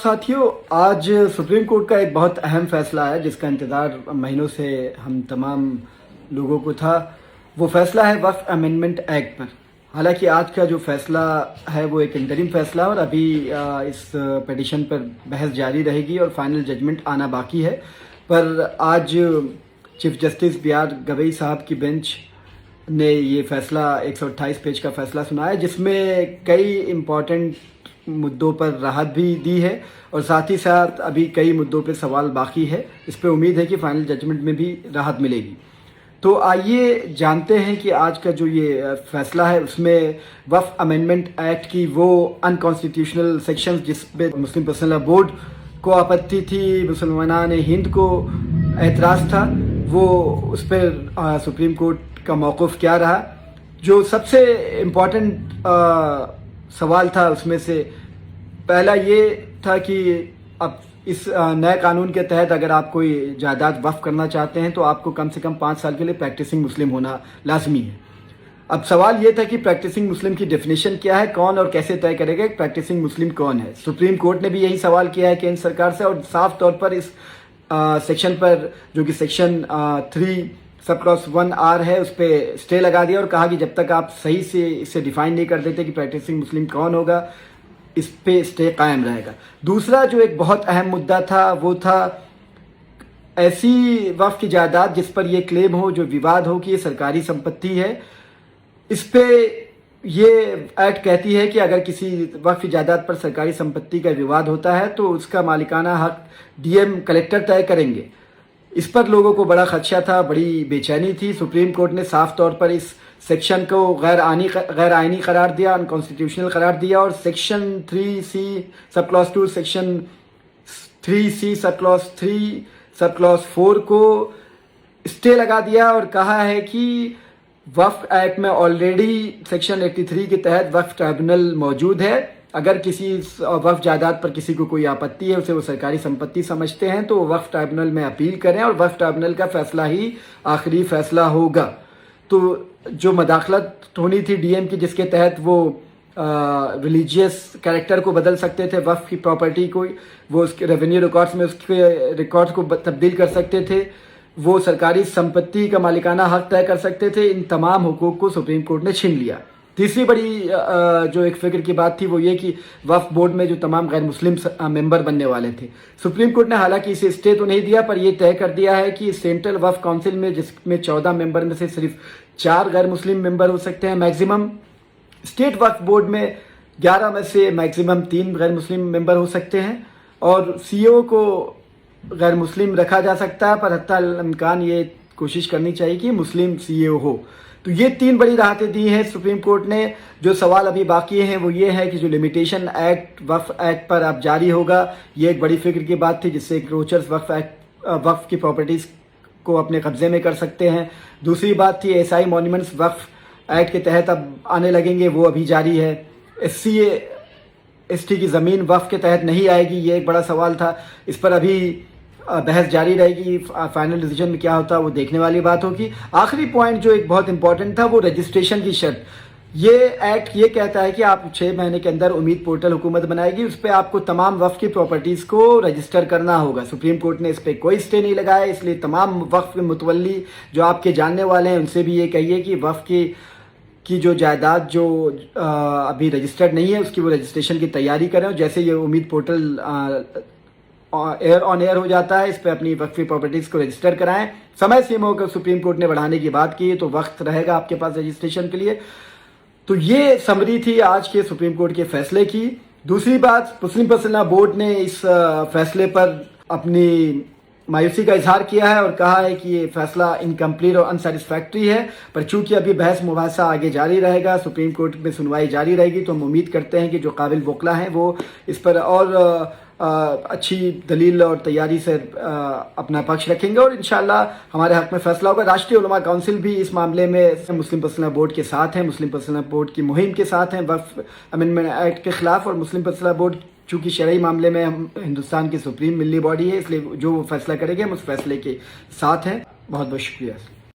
साथियों, आज supreme court का एक बहुत अहम फैसला है जिसका इंतज़ार महीनों से हम तमाम लोगों को था। वो फैसला है वक्फ अमेंडमेंट एक्ट पर। हालांकि आज का जो फैसला है वो एक इंटरिम फैसला और अभी इस पिटीशन पर बहस जारी रहेगी और फाइनल जजमेंट आना बाकी है। पर आज chief justice B R Gavai साहब की बेंच ने ये फैसला 128 पेज का फैसला सुनाया जिसमें कई इम्पॉर्टेंट मुद्दों पर राहत भी दी है और साथ ही साथ अभी कई मुद्दों पे सवाल बाकी है। इस पे उम्मीद है कि फाइनल जजमेंट में भी राहत मिलेगी। तो आइए जानते हैं कि आज का जो ये फैसला है उसमें वक्फ अमेंडमेंट एक्ट की वो अनकॉन्स्टिट्यूशनल सेक्शन जिस पे मुस्लिम पर्सनल लॉ बोर्ड को आपत्ति थी, मुसलमानान हिंद को एतराज़ था, वो उस पर सुप्रीम कोर्ट का मौक़िफ़ क्या रहा। जो सबसे इम्पॉर्टेंट सवाल था उसमें से पहला ये था कि अब इस नए कानून के तहत अगर आप कोई जायदाद वक्फ करना चाहते हैं तो आपको कम से कम 5 साल के लिए प्रैक्टिसिंग मुस्लिम होना लाजमी है। अब सवाल ये था कि प्रैक्टिसिंग मुस्लिम की डेफिनेशन क्या है, कौन और कैसे तय करेगा कि प्रैक्टिसिंग मुस्लिम कौन है। सुप्रीम कोर्ट ने भी यही सवाल किया है केंद्र सरकार से और साफ तौर पर इस सेक्शन पर जो कि सेक्शन 3 सब क्लॉज 1R है उस पर स्टे लगा दिया और कहा कि जब तक आप सही से इसे डिफाइन नहीं कर देते कि प्रैक्टिसिंग मुस्लिम कौन होगा, इस पे स्टे कायम रहेगा। दूसरा जो एक बहुत अहम मुद्दा था वो था ऐसी वक्फ की जायदाद जिस पर यह क्लेम हो, जो विवाद हो कि ये सरकारी संपत्ति है। इस पे ये एक्ट कहती है कि अगर किसी वक्फ की जायदाद पर सरकारी संपत्ति का विवाद होता है तो उसका मालिकाना हक डीएम कलेक्टर तय करेंगे। इस पर लोगों को बड़ा खदशा था, बड़ी बेचैनी थी। सुप्रीम कोर्ट ने साफ तौर पर इस सेक्शन को गैर आइनी करार दिया, अनकॉन्स्टिट्यूशनल करार दिया और section 3C sub clause 2, section 3C sub clause 3 sub clause 4 को स्टे लगा दिया और कहा है कि वक्फ एक्ट में ऑलरेडी सेक्शन 83 के तहत वक्फ ट्राइब्यूनल मौजूद है। अगर किसी वक्फ जायदाद पर किसी को कोई आपत्ति है, उसे वो सरकारी संपत्ति समझते हैं तो वक्फ ट्राइब्यूनल में अपील करें और वक्फ ट्राइब्यूनल का फैसला ही आखिरी फैसला होगा। तो जो मदाखलत होनी थी डीएम की जिसके तहत वो रिलीजियस कैरेक्टर को बदल सकते थे, वक्फ की प्रॉपर्टी को, वो उसके रेवेन्यू रिकॉर्ड्स में उसके रिकॉर्ड्स को तब्दील कर सकते थे, वो सरकारी संपत्ति का मालिकाना हक तय कर सकते थे, इन तमाम हुकूक को सुप्रीम कोर्ट ने छीन लिया। तीसरी बड़ी जो एक फिक्र की बात थी वो ये कि वक्फ बोर्ड में जो तमाम गैर मुस्लिम मेंबर बनने वाले थे, सुप्रीम कोर्ट ने हालांकि इसे स्टे तो नहीं दिया पर यह तय कर दिया है कि सेंट्रल वक्फ काउंसिल में जिसमें 14 मेंबर में से सिर्फ 4 गैर मुस्लिम मेंबर हो सकते हैं मैक्सिमम। स्टेट वक्फ बोर्ड में 11 में से मैक्सिमम 3 गैर मुस्लिम मेंबर हो सकते हैं और सीईओ को गैर मुस्लिम रखा जा सकता है पर हत्ता इम्कान ये कोशिश करनी चाहिए कि मुस्लिम सीईओ हो। तो ये 3 बड़ी राहतें दी हैं सुप्रीम कोर्ट ने। जो सवाल अभी बाकी हैं वो ये है कि जो लिमिटेशन एक्ट वक्फ एक्ट पर अब जारी होगा, ये एक बड़ी फिक्र की बात थी जिससे क्रोचर्स वक्फ की प्रॉपर्टीज़ को अपने कब्जे में कर सकते हैं। दूसरी बात थी एसआई मॉन्यूमेंट्स वक्फ एक्ट के तहत अब आने लगेंगे, वो अभी जारी है। SC ST की ज़मीन वक्फ के तहत नहीं आएगी, ये एक बड़ा सवाल था, इस पर अभी बहस जारी रहेगी। फाइनल डिसीजन में क्या होता है वो देखने वाली बात होगी। आखिरी पॉइंट जो एक बहुत इंपॉर्टेंट था वो रजिस्ट्रेशन की शर्त। ये एक्ट ये कहता है कि आप 6 महीने के अंदर उम्मीद पोर्टल हुकूमत बनाएगी, उस पर आपको तमाम वक्फ की प्रॉपर्टीज़ को रजिस्टर करना होगा। सुप्रीम कोर्ट ने इस पर कोई स्टे नहीं लगाया, इसलिए तमाम वक्फ के मुतवल्ली जो आपके जानने वाले हैं उनसे भी ये कहिए कि वक्फ की जो जायदाद जो अभी रजिस्टर्ड नहीं है उसकी वो रजिस्ट्रेशन की तैयारी करें और जैसे ये उम्मीद पोर्टल ऑन एयर हो जाता है इस पे अपनी वक्फी प्रॉपर्टीज़ को रजिस्टर कराएं। समय सीमा को सुप्रीम कोर्ट ने बढ़ाने की बात की तो वक्त रहेगा आपके पास रजिस्ट्रेशन के लिए। तो ये समरी थी आज के सुप्रीम कोर्ट के फैसले की। दूसरी बात, मुस्लिम पर्सनल लॉ बोर्ड ने इस फैसले पर अपनी मायूसी का इजहार किया है और कहा है कि ये फैसला इनकम्प्लीट और अनसेटिस्फैक्ट्री है, पर चूंकि अभी बहस मुबासा आगे जारी रहेगा, सुप्रीम कोर्ट में सुनवाई जारी रहेगी, तो हम उम्मीद करते हैं कि जो काबिल वकला हैं वो इस पर और अच्छी दलील और तैयारी से अपना पक्ष रखेंगे और इंशाअल्लाह हमारे हक में फैसला होगा। राष्ट्रीय उलमा काउंसिल भी इस मामले में मुस्लिम पर्सनल लॉ बोर्ड के साथ हैं, मुस्लिम पर्सनल लॉ बोर्ड की मुहिम के साथ हैं वक्फ अमेंडमेंट एक्ट के खिलाफ। और मुस्लिम पर्सनल लॉ बोर्ड चूँकि शरई मामले में हम हिंदुस्तान की सुप्रीम मिली बॉडी है, इसलिए जो वो फैसला करेंगे हम उस फैसले के साथ हैं। बहुत बहुत शुक्रिया।